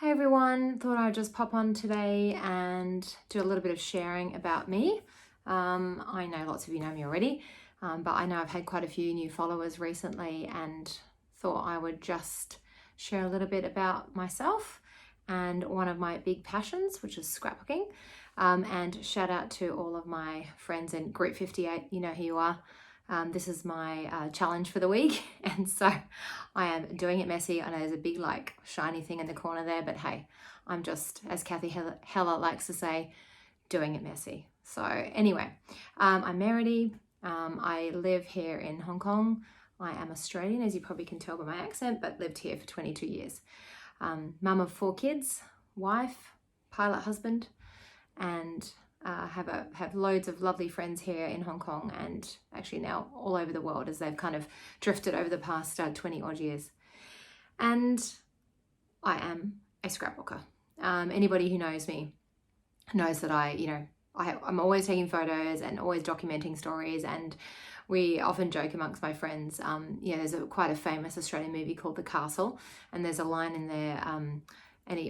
Hey everyone, thought I'd just pop on today and do a little bit of sharing about me. I know lots of you know me already, but I know I've had quite a few new followers recently and thought I would just share a little bit about myself and one of my big passions, which is scrapbooking. And shout out to all of my friends in Group 58, you know who you are. This is my challenge for the week, and so I am doing it messy. I know there's a big shiny thing in the corner there, but hey, I'm just, as Kathy Heller likes to say, doing it messy. So anyway, I'm Meredy. I live here in Hong Kong. I am Australian, as you probably can tell by my accent, but lived here for 22 years. Mum of 4 kids, wife, pilot husband, and have loads of lovely friends here in Hong Kong and actually now all over the world as they've kind of drifted over the past 20 odd years. And I am a scrapbooker. Anybody who knows me knows that I'm always taking photos and always documenting stories, and we often joke amongst my friends. There's quite a famous Australian movie called The Castle, and there's a line in there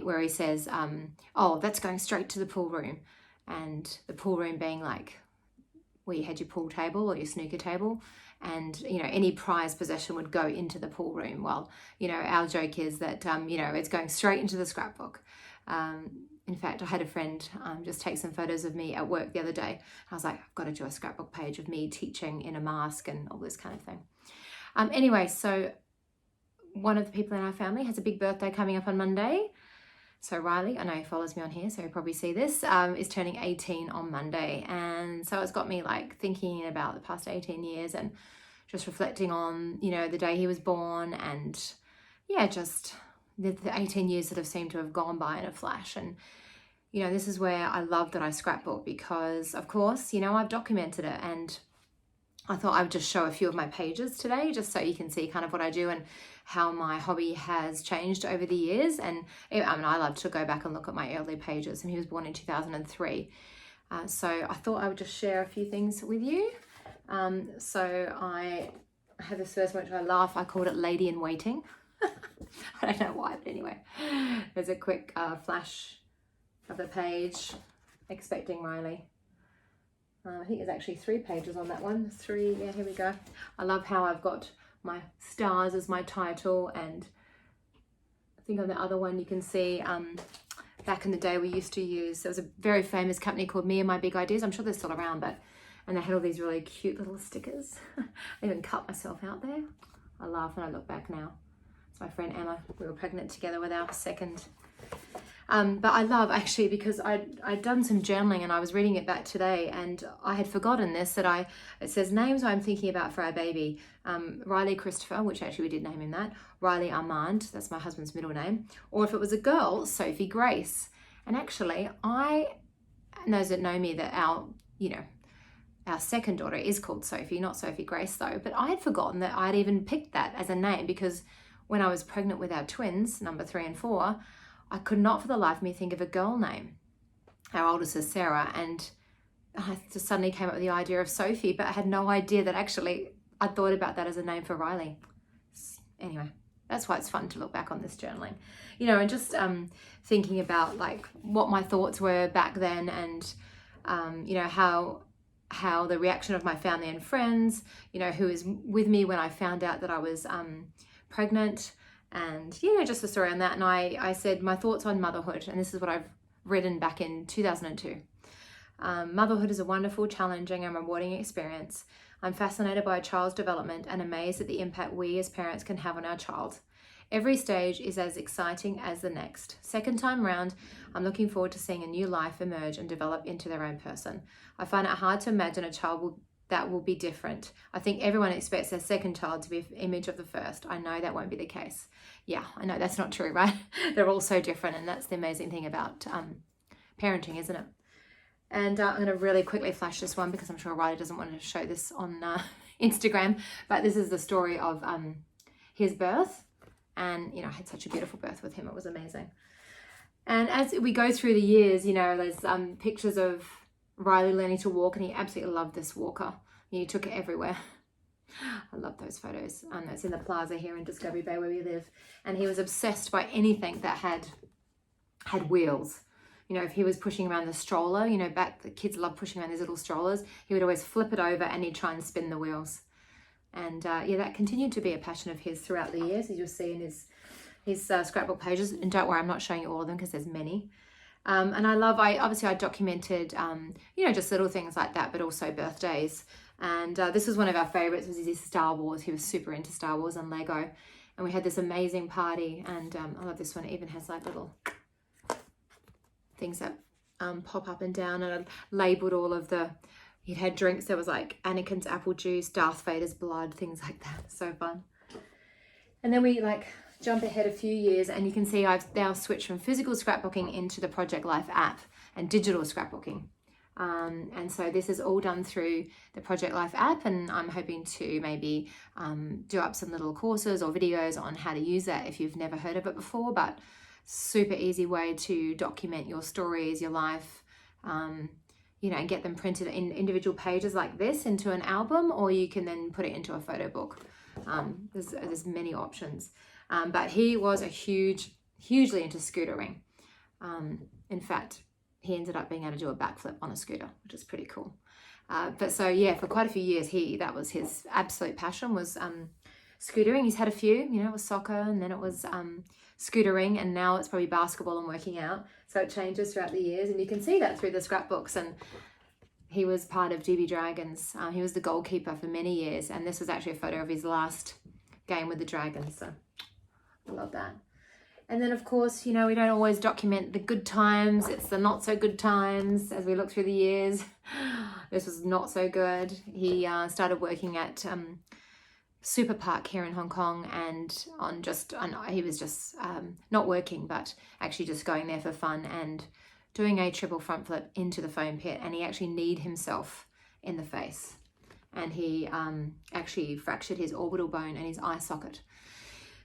where he says, oh, that's going straight to the pool room. And the pool room being like where you had your pool table or your snooker table, and any prized possession would go into the pool room. Well, our joke is that it's going straight into the scrapbook. In fact, I had a friend just take some photos of me at work the other day. I was like, I've got to do a scrapbook page of me teaching in a mask and all this kind of thing. Anyway, so one of the people in our family has a big birthday coming up on Monday. So Riley, I know he follows me on here, so he'll probably see this, is turning 18 on Monday. And so it's got me thinking about the past 18 years and just reflecting on, the day he was born, and just the 18 years that have seemed to have gone by in a flash. And, this is where I love that I scrapbook because, of course, I've documented it, and I thought I would just show a few of my pages today just so you can see kind of what I do and how my hobby has changed over the years. And I love to go back and look at my early pages, and he was born in 2003. So I thought I would just share a few things with you. So I have this first one which I laugh. I called it Lady in Waiting. I don't know why, but anyway, there's a quick flash of the page expecting Riley. I think there's actually 3 pages on that one. 3, yeah, here we go. I love how I've got my stars as my title, and I think on the other one you can see back in the day we used to use, there was a very famous company called Me and My Big Ideas. I'm sure they're still around, and they had all these really cute little stickers. I even cut myself out there. I laugh when I look back now. It's my friend Emma. We were pregnant together with our second. But I love, actually, because I'd done some journaling and I was reading it back today, and I had forgotten this, it says names I'm thinking about for our baby. Riley Christopher, which actually we did name him that. Riley Armand, that's my husband's middle name. Or if it was a girl, Sophie Grace. And actually, those that know me, that our second daughter is called Sophie, not Sophie Grace though. But I had forgotten that I'd even picked that as a name, because when I was pregnant with our twins, number 3 and 4, I could not for the life of me think of a girl name. Our oldest is Sarah, and I just suddenly came up with the idea of Sophie, but I had no idea that actually I thought about that as a name for Riley. Anyway, that's why it's fun to look back on this journaling. And just thinking about what my thoughts were back then, and how the reaction of my family and friends, who was with me when I found out that I was pregnant. And just a story on that. And I said my thoughts on motherhood, and this is what I've written back in 2002. Motherhood is a wonderful, challenging and rewarding experience. I'm fascinated by a child's development and amazed at the impact we as parents can have on our child. Every stage is as exciting as the next. Second time round, I'm looking forward to seeing a new life emerge and develop into their own person. I find it hard to imagine a child that will be different. I think everyone expects their second child to be an image of the first. I know that won't be the case. Yeah, I know that's not true, right? They're all so different, and that's the amazing thing about parenting, isn't it? And I'm going to really quickly flash this one because I'm sure Riley doesn't want to show this on Instagram, but this is the story of his birth. And, I had such a beautiful birth with him. It was amazing. And as we go through the years, there's pictures of Riley learning to walk, and he absolutely loved this walker. He took it everywhere. I love those photos. It's in the plaza here in Discovery Bay where we live. And he was obsessed by anything that had had wheels. You know, if he was pushing around the stroller, you know, back, the kids love pushing around these little strollers, he would always flip it over and he'd try and spin the wheels. And yeah, that continued to be a passion of his throughout the years, as you'll see in his scrapbook pages. And don't worry, I'm not showing you all of them because there's many. And I documented, you know, just little things like that, but also birthdays. And this was one of our favorites, was his Star Wars. He was super into Star Wars and Lego. And we had this amazing party. And I love this one. It even has like little things that pop up and down. And I labeled all of he'd had drinks. There was like Anakin's apple juice, Darth Vader's blood, things like that. So fun. And then we like jump ahead a few years, and you can see I've now switched from physical scrapbooking into the Project Life app and digital scrapbooking. And so this is all done through the Project Life app, and I'm hoping to maybe do up some little courses or videos on how to use that if you've never heard of it before. But super easy way to document your stories, your life, you know, and get them printed in individual pages like this into an album, or you can then put it into a photo book. There's many options. But he was hugely into scootering. In fact, he ended up being able to do a backflip on a scooter, which is pretty cool. But so yeah, for quite a few years, that was his absolute passion, was scootering. He's had a few, you know, it was soccer, and then it was scootering, and now it's probably basketball and working out. So it changes throughout the years, and you can see that through the scrapbooks. And he was part of GB Dragons. He was the goalkeeper for many years, and this was actually a photo of his last game with the Dragons. So I love that. And then, of course, you know, we don't always document the good times. It's the not so good times as we look through the years. This was not so good. He started working at Super Park here in Hong Kong, and he was just not working, but actually just going there for fun and doing a triple front flip into the foam pit. And he actually kneed himself in the face. And he actually fractured his orbital bone and his eye socket.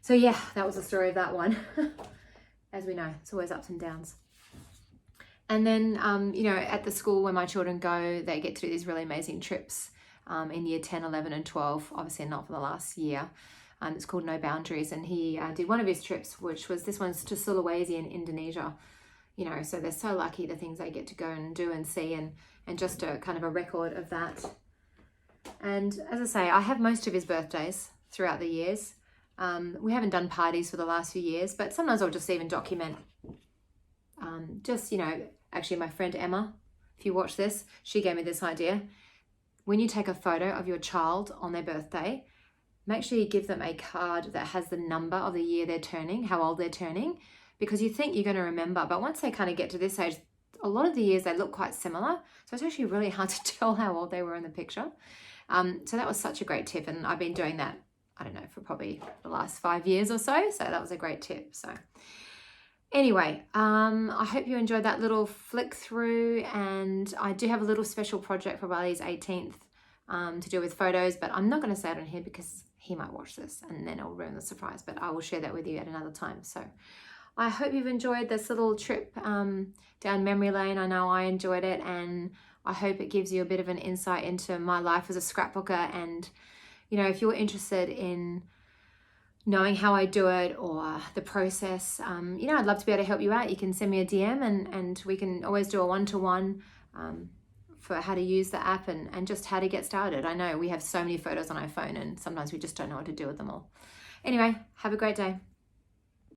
So yeah, that was the story of that one. As we know, it's always ups and downs. And then, you know, at the school where my children go, they get to do these really amazing trips in year 10, 11 and 12, obviously not for the last year. It's called No Boundaries. And he did one of his trips, which was, this one's to Sulawesi in Indonesia. You know, so they're so lucky, the things they get to go and do and see, and just a kind of a record of that. And as I say, I have most of his birthdays throughout the years. We haven't done parties for the last few years, but sometimes I'll just even document, just, you know, actually my friend Emma, if you watch this, she gave me this idea. When you take a photo of your child on their birthday, make sure you give them a card that has the number of the year they're turning, how old they're turning, because you think you're going to remember, but once they kind of get to this age, a lot of the years they look quite similar. So it's actually really hard to tell how old they were in the picture. So that was such a great tip, and I've been doing that, I don't know, for probably the last 5 years or so. So that was a great tip. So anyway, I hope you enjoyed that little flick through, and I do have a little special project for Riley's 18th to do with photos, but I'm not going to say it on here because he might watch this and then it'll ruin the surprise, but I will share that with you at another time. So I hope you've enjoyed this little trip down memory lane. I know I enjoyed it, and I hope it gives you a bit of an insight into my life as a scrapbooker. And, you know, if you're interested in knowing how I do it or the process, you know, I'd love to be able to help you out. You can send me a DM, and we can always do a one-to-one for how to use the app and just how to get started. I know we have so many photos on our phone, and sometimes we just don't know what to do with them all. Anyway, have a great day.